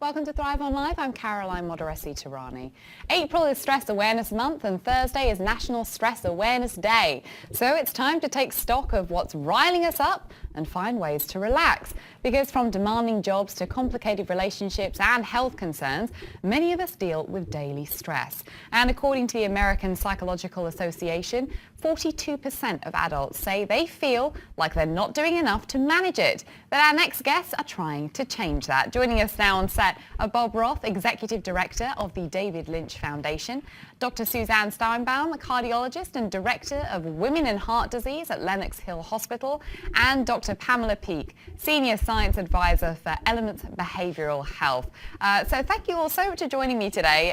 Welcome to Thrive on Life. I'm Caroline Moderesi-Tarani. April is Stress Awareness Month and Thursday is National Stress Awareness Day. So it's time to take stock of what's riling us up and find ways to relax. Because from demanding jobs to complicated relationships and health concerns, many of us deal with daily stress. And according to the American Psychological Association, 42% of adults say they feel like they're not doing enough to manage it. But our next guests are trying to change that. Joining us now on set are Bob Roth, Executive Director of the David Lynch Foundation, Dr. Suzanne Steinbaum, a cardiologist and Director of Women and Heart Disease at Lenox Hill Hospital, and Dr. Pamela Peake, Senior Science Advisor for Elements Behavioral Health. So thank you all so much for joining me today.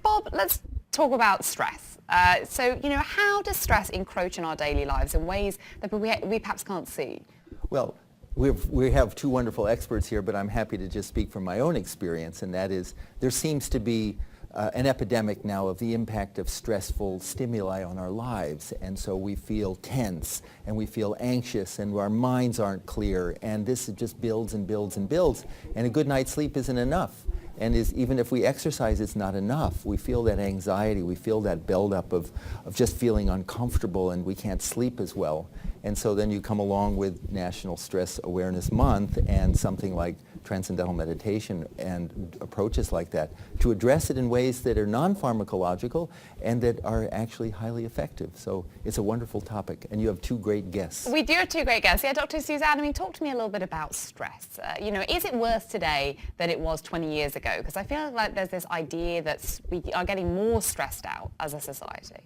Bob, let's talk about stress. How does stress encroach in our daily lives in ways that we perhaps can't see? Well, we have two wonderful experts here, but I'm happy to just speak from my own experience, and that is there seems to be an epidemic now of the impact of stressful stimuli on our lives, and so we feel tense and we feel anxious and our minds aren't clear, and this just builds and builds and builds, and a good night's sleep isn't enough. And even if we exercise, it's not enough. We feel that anxiety, we feel that buildup of just feeling uncomfortable, and we can't sleep as well. And so then you come along with National Stress Awareness Month and something like transcendental meditation and approaches like that to address it in ways that are non-pharmacological and that are actually highly effective. So it's a wonderful topic, and you have two great guests. We do have two great guests. Yeah, Dr. Suzanne, talk to me a little bit about stress. Is it worse today than it was 20 years ago? Because I feel like there's this idea that we are getting more stressed out as a society.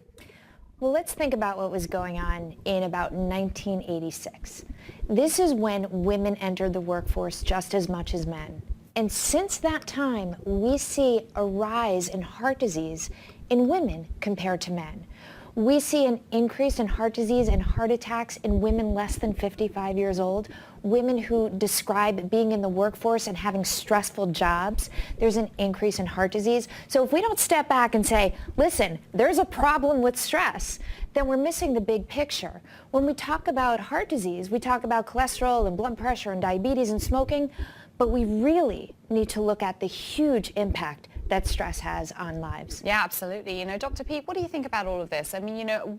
Well, let's think about what was going on in about 1986. This is when women entered the workforce just as much as men. And since that time, we see a rise in heart disease in women compared to men. We see an increase in heart disease and heart attacks in women less than 55 years old, women who describe being in the workforce and having stressful jobs. There's an increase in heart disease. So if we don't step back and say, listen, there's a problem with stress, then we're missing the big picture. When we talk about heart disease, we talk about cholesterol and blood pressure and diabetes and smoking, but we really need to look at the huge impact that stress has on lives. Yeah, absolutely. Dr. Peake, what do you think about all of this?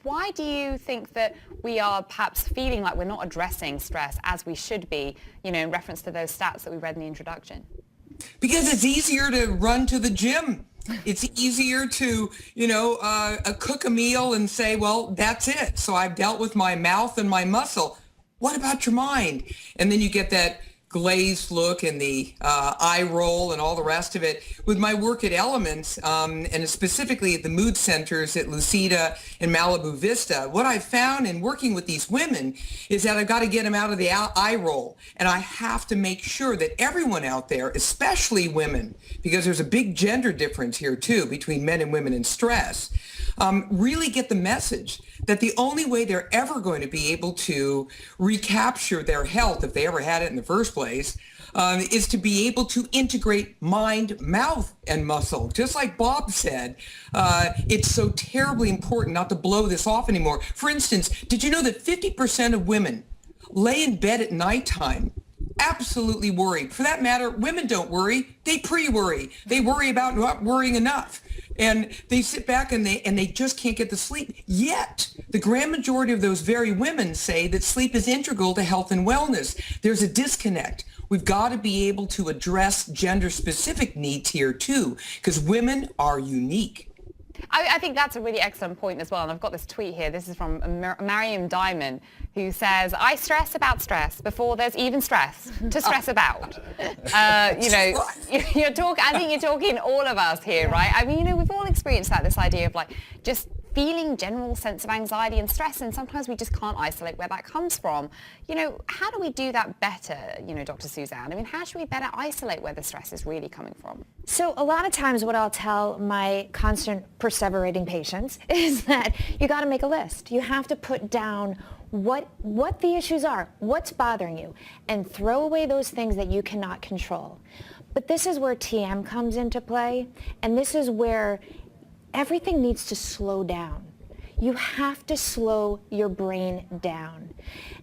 Why do you think that we are perhaps feeling like we're not addressing stress as we should be, in reference to those stats that we read in the introduction? Because it's easier to run to the gym. It's easier to, cook a meal and say, well, that's it. So I've dealt with my mouth and my muscle. What about your mind? And then you get that glazed look and the eye roll and all the rest of it. With my work at Elements, and specifically at the mood centers at Lucida and Malibu Vista, what I've found in working with these women is that I've got to get them out of the eye roll. And I have to make sure that everyone out there, especially women, because there's a big gender difference here too between men and women in stress, really get the message that the only way they're ever going to be able to recapture their health, if they ever had it in the first place, is to be able to integrate mind, mouth, and muscle. Just like Bob said, it's so terribly important not to blow this off anymore. For instance, did you know that 50% of women lay in bed at nighttime absolutely worried? For that matter, women don't worry. They pre-worry. They worry about not worrying enough. And they sit back and they just can't get to sleep. Yet, the grand majority of those very women say that sleep is integral to health and wellness. There's a disconnect. We've got to be able to address gender-specific needs here too, because women are unique. I think that's a really excellent point as well. And I've got this tweet here. This is from Mariam Diamond, who says, I stress about stress before there's even stress to stress about. I think you're talking all of us here, right? We've all experienced this idea of just feeling general sense of anxiety and stress, and sometimes we just can't isolate where that comes from. How do we do that better, Dr. Suzanne? How should we better isolate where the stress is really coming from? So a lot of times what I'll tell my constant perseverating patients is that you got to make a list. You have to put down what the issues are, what's bothering you, and throw away those things that you cannot control. But this is where TM comes into play, and this is where everything needs to slow down. You have to slow your brain down.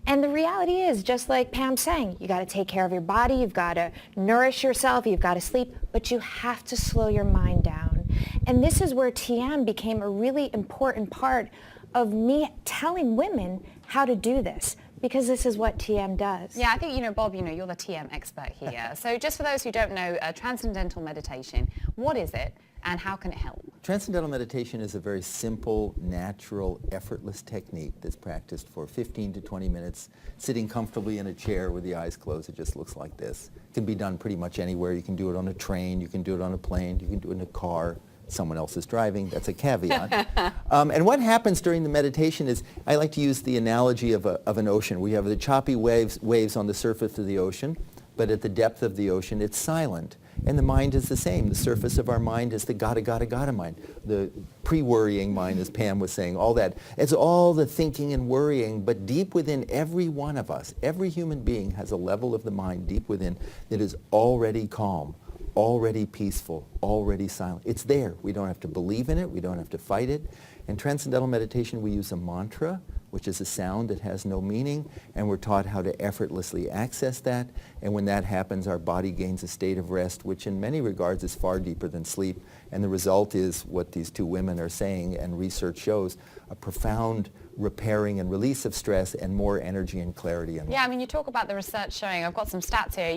And the reality is, just like Pam's saying, you got to take care of your body, you've got to nourish yourself, you've got to sleep, but you have to slow your mind down. And this is where TM became a really important part of me telling women how to do this, because this is what TM does. Yeah, I think, Bob, you're the TM expert here. So just for those who don't know, transcendental meditation, what is it and how can it help? Transcendental meditation is a very simple, natural, effortless technique that's practiced for 15 to 20 minutes, sitting comfortably in a chair with the eyes closed. It just looks like this. It can be done pretty much anywhere. You can do it on a train, you can do it on a plane, you can do it in a car. Someone else is driving. That's a caveat. And what happens during the meditation is, I like to use the analogy of an ocean. We have the choppy waves on the surface of the ocean, but at the depth of the ocean, it's silent. And the mind is the same. The surface of our mind is the gotta mind. The pre-worrying mind, as Pam was saying, all that. It's all the thinking and worrying, but deep within every one of us, every human being has a level of the mind deep within that is already calm, already peaceful, already silent. It's there. We don't have to believe in it. We don't have to fight it. In Transcendental Meditation, we use a mantra, which is a sound that has no meaning, and we're taught how to effortlessly access that. And when that happens, our body gains a state of rest, which in many regards is far deeper than sleep. And the result is what these two women are saying, and research shows, a profound repairing and release of stress and more energy and clarity in life. Yeah, you talk about the research showing, I've got some stats here,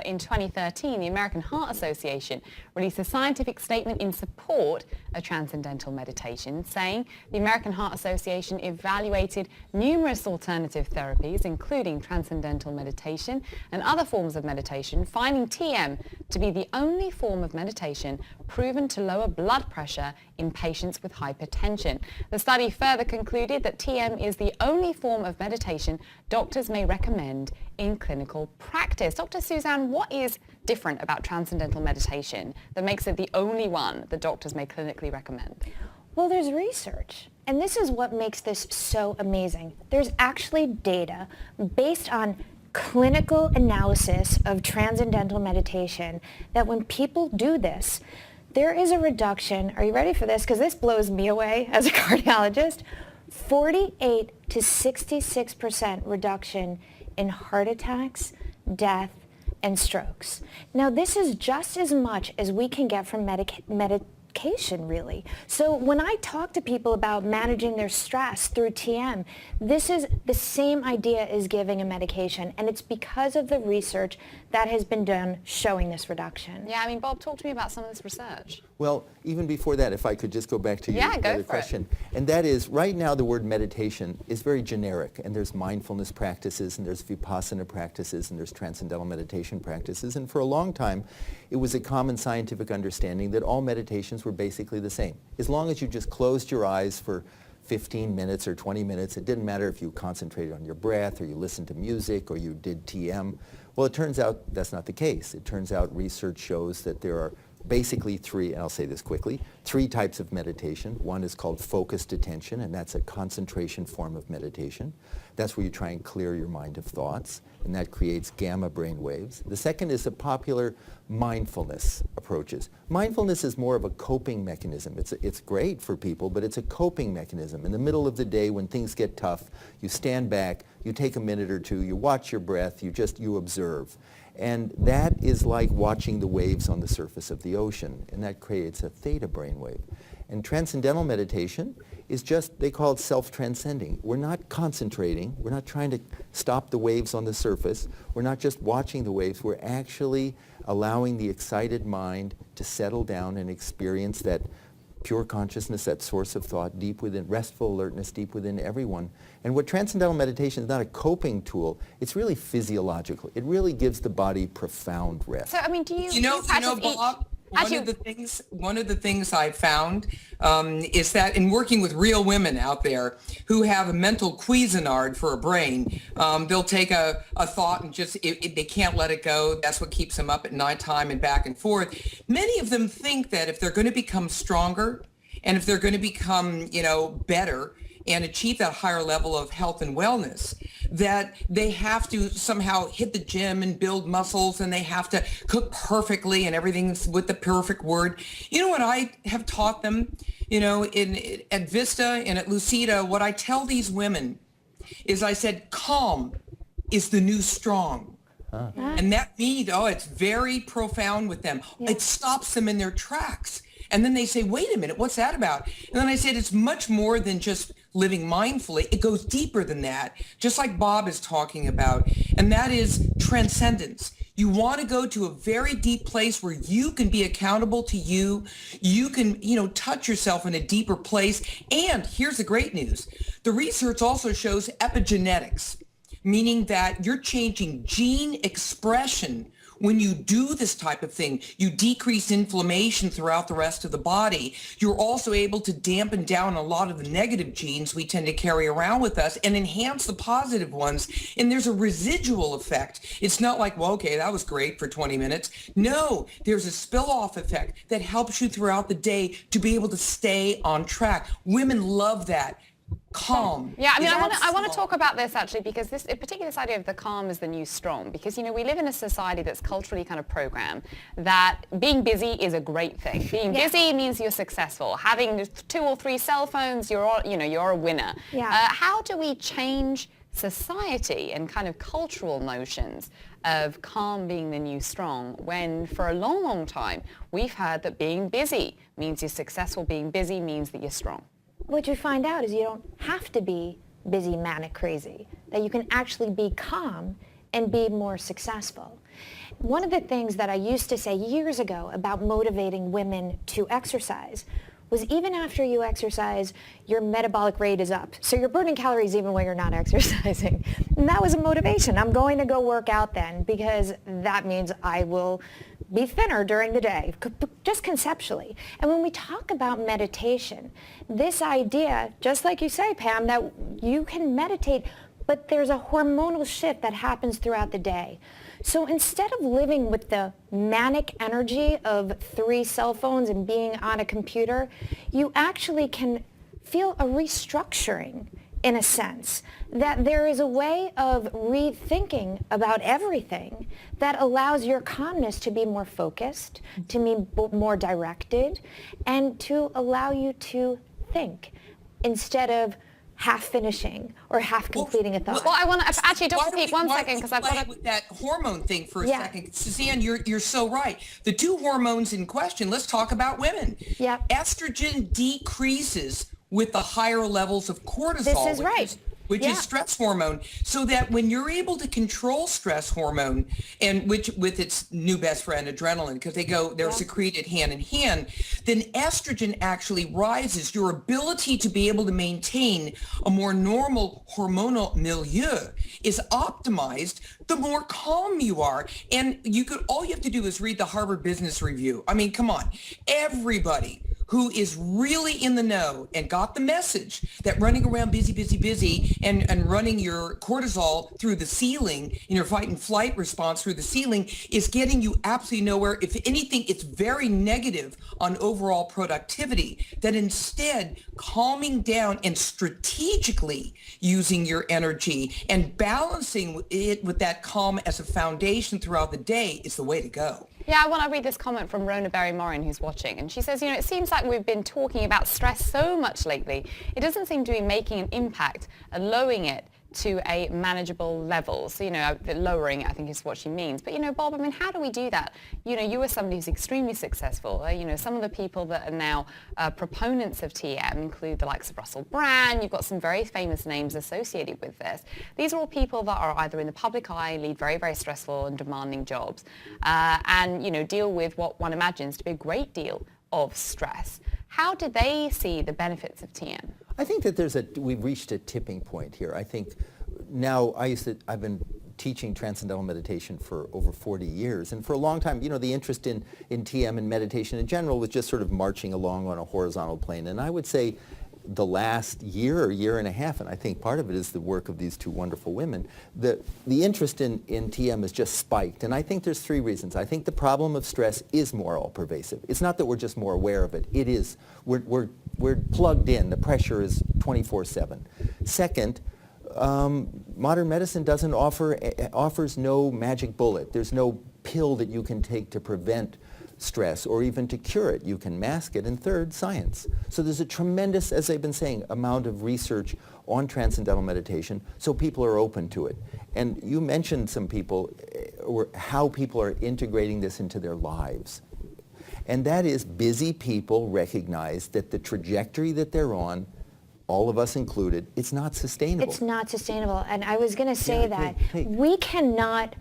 in 2013, the American Heart Association released a scientific statement in support of transcendental meditation, saying the American Heart Association evaluated numerous alternative therapies, including transcendental meditation and other forms of meditation, finding TM to be the only form of meditation proven to lower blood pressure in patients with hypertension. The study further concluded that TM is the only form of meditation doctors may recommend in clinical practice. Dr. Suzanne, what is different about transcendental meditation that makes it the only one that doctors may clinically recommend? Well, there's research, and this is what makes this so amazing. There's actually data based on clinical analysis of transcendental meditation that when people do this, there is a reduction, are you ready for this? Because this blows me away as a cardiologist, 48 to 66% reduction in heart attacks, death, and strokes. Now, this is just as much as we can get from medication, really. So when I talk to people about managing their stress through TM, this is the same idea as giving a medication, and it's because of the research that has been done showing this reduction. Yeah, Bob, talk to me about some of this research. Well, even before that, if I could just go back to your other question. And that is, right now the word meditation is very generic, and there's mindfulness practices, and there's vipassana practices, and there's transcendental meditation practices. And for a long time, it was a common scientific understanding that all meditations were basically the same. As long as you just closed your eyes for 15 minutes or 20 minutes, it didn't matter if you concentrated on your breath, or you listened to music, or you did TM. Well, it turns out that's not the case. It turns out research shows that there are basically three, and I'll say this quickly, three types of meditation. One is called focused attention, and that's a concentration form of meditation. That's where you try and clear your mind of thoughts, and that creates gamma brain waves. The second is the popular mindfulness approaches. Mindfulness is more of a coping mechanism. It's great for people, but it's a coping mechanism. In the middle of the day when things get tough, you stand back, you take a minute or two, you watch your breath, you observe. And that is like watching the waves on the surface of the ocean, and that creates a theta brainwave. And transcendental meditation is just, they call it self-transcending. We're not concentrating. We're not trying to stop the waves on the surface. We're not just watching the waves. We're actually allowing the excited mind to settle down and experience that pure consciousness, that source of thought deep within, restful alertness deep within everyone. And what transcendental meditation is not a coping tool, it's really physiological. It really gives the body profound rest. So, do you Bob, one of the things I found is that in working with real women out there who have a mental Cuisinart for a brain, they'll take a thought and just, they can't let it go. That's what keeps them up at nighttime and back and forth. Many of them think that if they're going to become stronger and if they're going to become, better, and achieve that higher level of health and wellness, that they have to somehow hit the gym and build muscles, and they have to cook perfectly and everything's with the perfect word. You know what I have taught them, at Vista and at Lucida, what I tell these women is I said, calm is the new strong. And that means, it's very profound with them. Yeah. It stops them in their tracks. And then they say, wait a minute, what's that about? And then I said, it's much more than just living mindfully. It goes deeper than that, just like Bob is talking about. And that is transcendence. You want to go to a very deep place where you can be accountable to you. You can, touch yourself in a deeper place. And here's the great news. The research also shows epigenetics, meaning that you're changing gene expression. When you do this type of thing, you decrease inflammation throughout the rest of the body. You're also able to dampen down a lot of the negative genes we tend to carry around with us and enhance the positive ones. And there's a residual effect. It's not like, well, okay, that was great for 20 minutes. No, there's a spill-off effect that helps you throughout the day to be able to stay on track. Women love that. Calm. Yeah, I want to talk about this actually, because particularly this idea of the calm is the new strong, because we live in a society that's culturally kind of programmed that being busy is a great thing. Being busy means you're successful. Having 2 or 3 cell phones, you're a winner. Yeah. How do we change society and kind of cultural notions of calm being the new strong, when for a long, long time we've heard that being busy means you're successful, being busy means that you're strong? What you find out is you don't have to be busy, manic, crazy, that you can actually be calm and be more successful. One of the things that I used to say years ago about motivating women to exercise was even after you exercise, your metabolic rate is up. So you're burning calories even when you're not exercising. And that was a motivation. I'm going to go work out then because that means I will be thinner during the day, just conceptually. And when we talk about meditation, this idea, just like you say, Pam, that you can meditate, but there's a hormonal shift that happens throughout the day. So instead of living with the manic energy of 3 cell phones and being on a computer, you actually can feel a restructuring, in a sense, that there is a way of rethinking about everything that allows your calmness to be more focused, to be more directed, and to allow you to think instead of half finishing or half completing a thought. Well, I want to actually, Dr. Peak, one second, because I've got to... with that hormone thing for a second. Suzanne, you're so right. The 2 hormones in question, let's talk about women. Yeah. Estrogen decreases with the higher levels of cortisol. This is right. Which is stress hormone, so that when you're able to control stress hormone, and which with its new best friend adrenaline, because they're secreted hand in hand, then estrogen actually rises. Your ability to be able to maintain a more normal hormonal milieu is optimized the more calm you are. And all you have to do is read the Harvard Business Review. I mean, come on, everybody who is really in the know and got the message that running around busy and running your cortisol through the ceiling in your fight and flight response through the ceiling is getting you absolutely nowhere. If anything, it's very negative on overall productivity. That instead, calming down and strategically using your energy and balancing it with that calm as a foundation throughout the day is the way to go. Yeah, I want to read this comment from Rona Berry-Morin, who's watching. And she says, it seems like we've been talking about stress so much lately. It doesn't seem to be making an impact and lowering it to a manageable level. So, lowering it, I think is what she means. But, Bob, how do we do that? You are somebody who's extremely successful. Some of the people that are now proponents of TM include the likes of Russell Brand. You've got some very famous names associated with this. These are all people that are either in the public eye, lead very, very stressful and demanding jobs, and, deal with what one imagines to be a great deal of stress. How do they see the benefits of TM? I think that we've reached a tipping point here. I think now I've been teaching transcendental meditation for over 40 years, and for a long time, the interest in TM and meditation in general was just sort of marching along on a horizontal plane. And I would say the last year or year and a half, and I think part of it is the work of these 2 wonderful women, the interest in TM has just spiked. And I think there's 3 reasons. I think the problem of stress is more all-pervasive. It's not that we're just more aware of it. It is. We're we're plugged in. The pressure is 24/7. Second, modern medicine offers no magic bullet. There's no pill that you can take to prevent stress or even to cure it. You can mask it. And third, science. So there's a tremendous, as I've been saying, amount of research on transcendental meditation, so people are open to it. And you mentioned some people, or how people are integrating this into their lives. And that is, busy people recognize that the trajectory that they're on, all of us included, it's not sustainable. It's not sustainable. And I was going to say that great. we cannot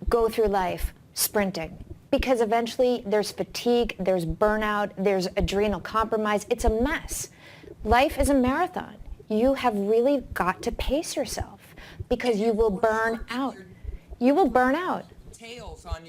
go through life sprinting, because eventually there's fatigue, there's burnout, there's adrenal compromise. It's a mess. Life is a marathon. You have really got to pace yourself, because you will burn out. You will burn out. Tails on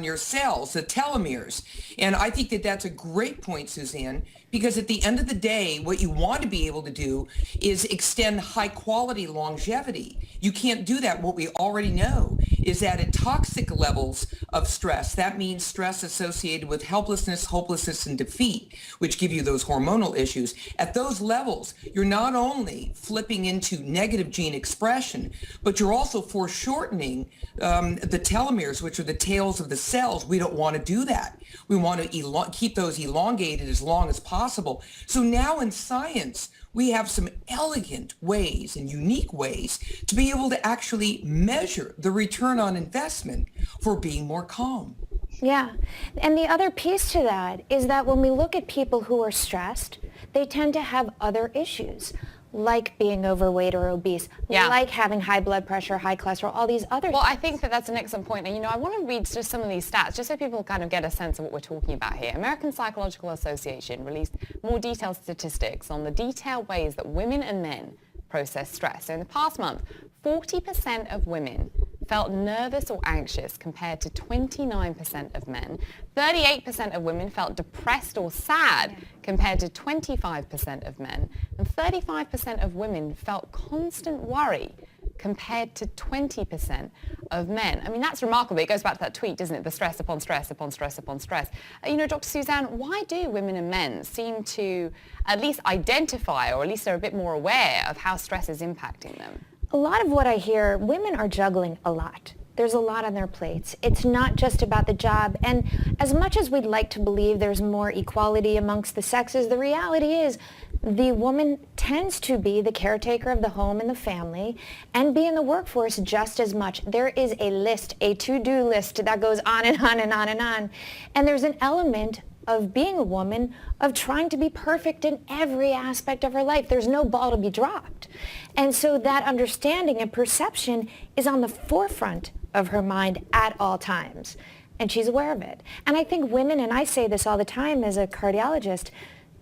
your cells, the telomeres. And I think that that's a great point, Suzanne, because at the end of the day, what you want to be able to do is extend high quality longevity. You can't do that. What we already know is that at toxic levels of stress, that means stress associated with helplessness, hopelessness, and defeat, which give you those hormonal issues. At those levels, you're not only flipping into negative gene expression, but you're also foreshortening the telomeres, which are the tails of the cells. We don't want to do that. We want to keep those elongated as long as possible. So now in science, we have some elegant ways and unique ways to be able to actually measure the return on investment for being more calm. Yeah. And the other piece to that is that when we look at people who are stressed, they tend to have other issues, like being overweight or obese, like having high blood pressure, high cholesterol, all these other Well, things. I think that that's an excellent point. And, I want to read just some of these stats, just so people kind of get a sense of what we're talking about here. American Psychological Association released more detailed statistics on the detailed ways that women and men process stress. So in the past month, 40% of women felt nervous or anxious compared to 29% of men. 38% of women felt depressed or sad compared to 25% of men. And 35% of women felt constant worry compared to 20% of men. I mean, that's remarkable. It goes back to that tweet, doesn't it? The stress upon stress upon stress upon stress. Dr. Suzanne, why do women and men seem to at least identify, or at least they're a bit more aware of how stress is impacting them? A lot of what I hear, women are juggling a lot. There's a lot on their plates. It's not just about the job. And as much as we'd like to believe there's more equality amongst the sexes, the reality is the woman tends to be the caretaker of the home and the family and be in the workforce just as much. There is a list, a to-do list that goes on and on and on and on. And there's an element of being a woman, of trying to be perfect in every aspect of her life. There's no ball to be dropped. And so that understanding and perception is on the forefront of her mind at all times. And she's aware of it. And I think women, and I say this all the time as a cardiologist,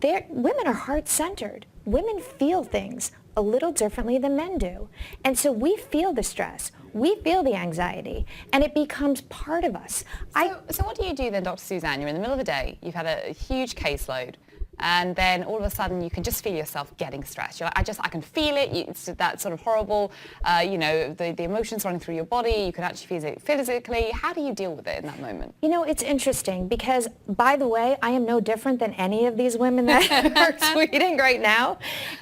women are heart-centered. Women feel things a little differently than men do. And so we feel the stress. We feel the anxiety, and it becomes part of us. So what do you do then, Dr. Suzanne? You're in the middle of the day, you've had a huge caseload, and then all of a sudden you can just feel yourself getting stressed. You're like, I can feel it. It's that sort of horrible, the emotions running through your body. You can actually feel it physically. How do you deal with it in that moment? It's interesting because, by the way, I am no different than any of these women that are tweeting right now.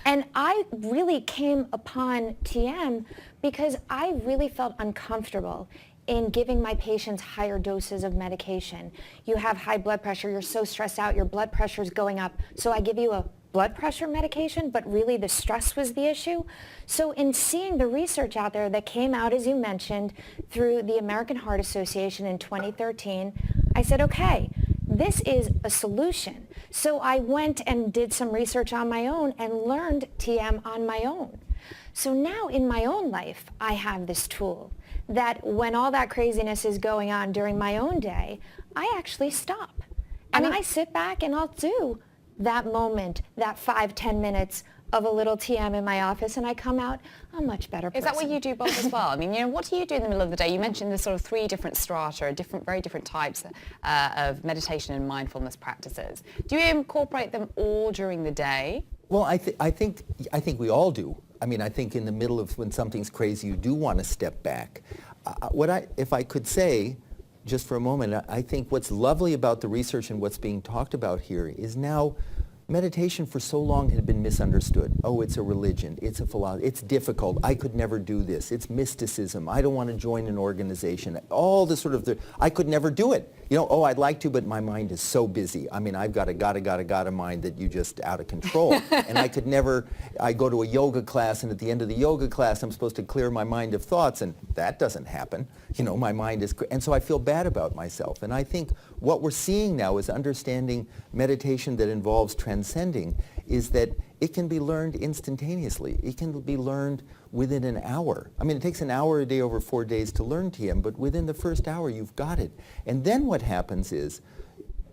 And I really came upon TM because I really felt uncomfortable in giving my patients higher doses of medication. You have high blood pressure, you're so stressed out, your blood pressure is going up, so I give you a blood pressure medication, but really the stress was the issue. So in seeing the research out there that came out, as you mentioned, through the American Heart Association in 2013, I said, okay, this is a solution. So I went and did some research on my own and learned TM on my own. So now in my own life, I have this tool that when all that craziness is going on during my own day, I actually stop. And I sit back and I'll do that moment, that 5-10 minutes of a little TM in my office, and I come out a much better person. Is that what you do, Bob, as well? I mean, what do you do in the middle of the day? You mentioned the sort of 3 different strata, very different types of meditation and mindfulness practices. Do you incorporate them all during the day? Well, I think we all do. I mean, I think in the middle of when something's crazy, you do want to step back. If I could say, just for a moment, I think what's lovely about the research and what's being talked about here is now meditation for so long had been misunderstood. Oh, it's a religion. It's a philosophy. It's difficult. I could never do this. It's mysticism. I don't want to join an organization. All the sort of I could never do it. You know, oh, I'd like to, but my mind is so busy. I mean, I've got a mind that you just out of control. And I could never, I go to a yoga class, and at the end of the yoga class, I'm supposed to clear my mind of thoughts, and that doesn't happen. You know, my mind is, and so I feel bad about myself. And I think what we're seeing now is understanding meditation that involves transcending is that it can be learned instantaneously. It can be learned within an hour. I mean, it takes an hour a day over 4 days to learn TM, but within the first hour, you've got it. And then what happens is,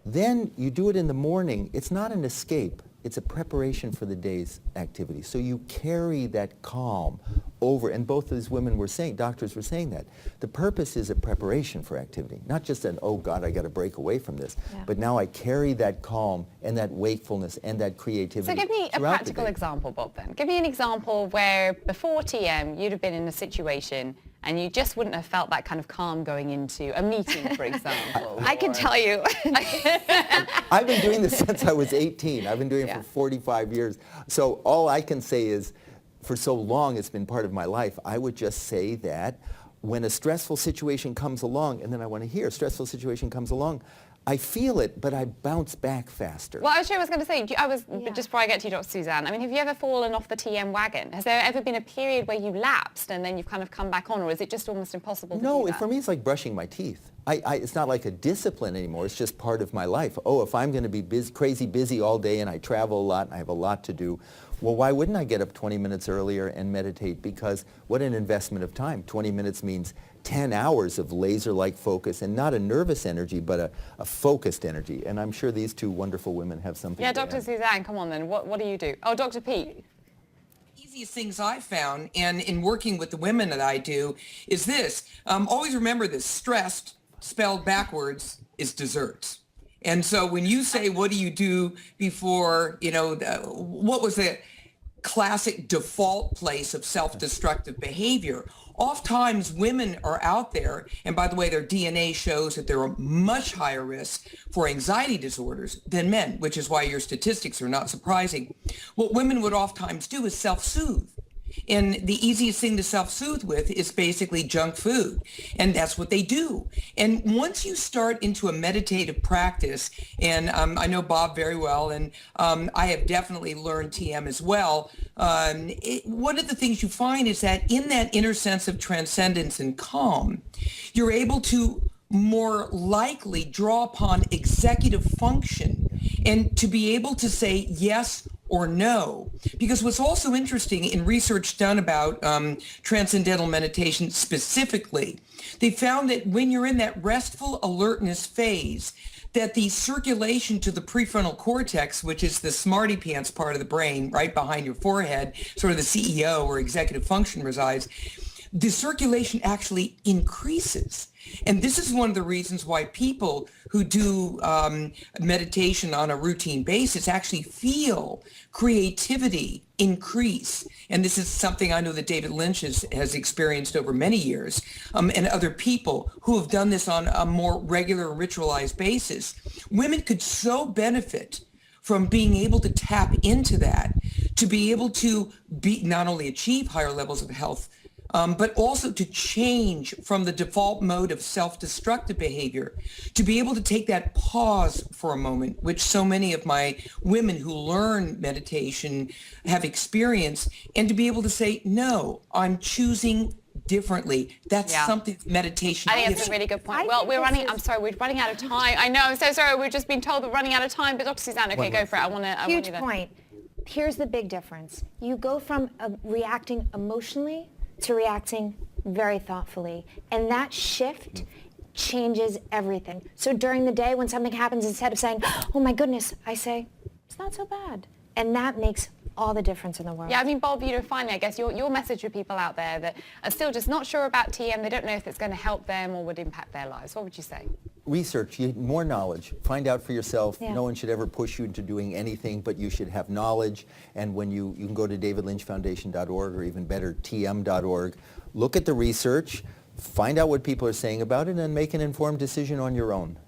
then you do it in the morning. It's not an escape. It's a preparation for the day's activity. So you carry that calm over, and both of these women were saying, doctors were saying that. The purpose is a preparation for activity, not just an, oh God, I got to break away from this, but now I carry that calm and that wakefulness and that creativity. So give me a practical example, Bob, then. Give me an example where before TM, you'd have been in a situation and you just wouldn't have felt that kind of calm going into a meeting, for example. I can tell you. I've been doing this since I was 18. I've been doing it for 45 years. So all I can say is, for so long it's been part of my life, I would just say that when a stressful situation comes along, and then I want to hear, a stressful situation comes along, I feel it, but I bounce back faster. Well, I was going to say, just before I get to you, Dr. Suzanne, I mean, have you ever fallen off the TM wagon? Has there ever been a period where you lapsed and then you've kind of come back on, or is it just almost impossible to do that? No, for me it's like brushing my teeth. It's not like a discipline anymore. It's just part of my life. Oh, if I'm going to be crazy busy all day and I travel a lot and I have a lot to do, well, why wouldn't I get up 20 minutes earlier and meditate? Because what an investment of time. 20 minutes means 10 hours of laser-like focus, and not a nervous energy, but a focused energy. And I'm sure these two wonderful women have something to Dr. add. Suzanne, come on then. What do you do? Oh, Dr. Pete. Easiest things I've found, and in working with the women that I do, is this. Always remember this. Stressed, spelled backwards, is desserts. And so when you say, what do you do before, what was the classic default place of self-destructive behavior? Oftentimes women are out there, and by the way, their DNA shows that they're a much higher risk for anxiety disorders than men, which is why your statistics are not surprising. What women would oftentimes do is self-soothe. And the easiest thing to self-soothe with is basically junk food. And that's what they do. And once you start into a meditative practice, and I know Bob very well, and I have definitely learned TM as well, one of the things you find is that in that inner sense of transcendence and calm, you're able to more likely draw upon executive function and to be able to say yes or no. Because what's also interesting in research done about transcendental meditation specifically, they found that when you're in that restful alertness phase, that the circulation to the prefrontal cortex, which is the smarty pants part of the brain right behind your forehead, sort of the CEO or executive function resides, the circulation actually increases. And this is one of the reasons why people who do meditation on a routine basis actually feel creativity increase. And this is something I know that David Lynch has experienced over many years, and other people who have done this on a more regular ritualized basis. Women could so benefit from being able to tap into that, to be able to not only achieve higher levels of health, but also to change from the default mode of self-destructive behavior, to be able to take that pause for a moment, which so many of my women who learn meditation have experienced, and to be able to say, no, I'm choosing differently. That's something meditation I think that's a really good point. Well, we're running out of time. I know, I'm so sorry. We've just been told we're running out of time, but Dr. Suzanne, okay, go for it. Huge point. Here's the big difference. You go from reacting emotionally to reacting very thoughtfully. And that shift changes everything. So during the day when something happens, instead of saying, oh my goodness, I say, it's not so bad. And that makes all the difference in the world. Yeah, I mean, Bob, finally, I guess your message for people out there that are still just not sure about TM, they don't know if it's going to help them or would impact their lives. What would you say? Research, you need more knowledge. Find out for yourself. Yeah. No one should ever push you into doing anything, but you should have knowledge. And when you can go to davidlynchfoundation.org or even better, tm.org. Look at the research, find out what people are saying about it, and make an informed decision on your own.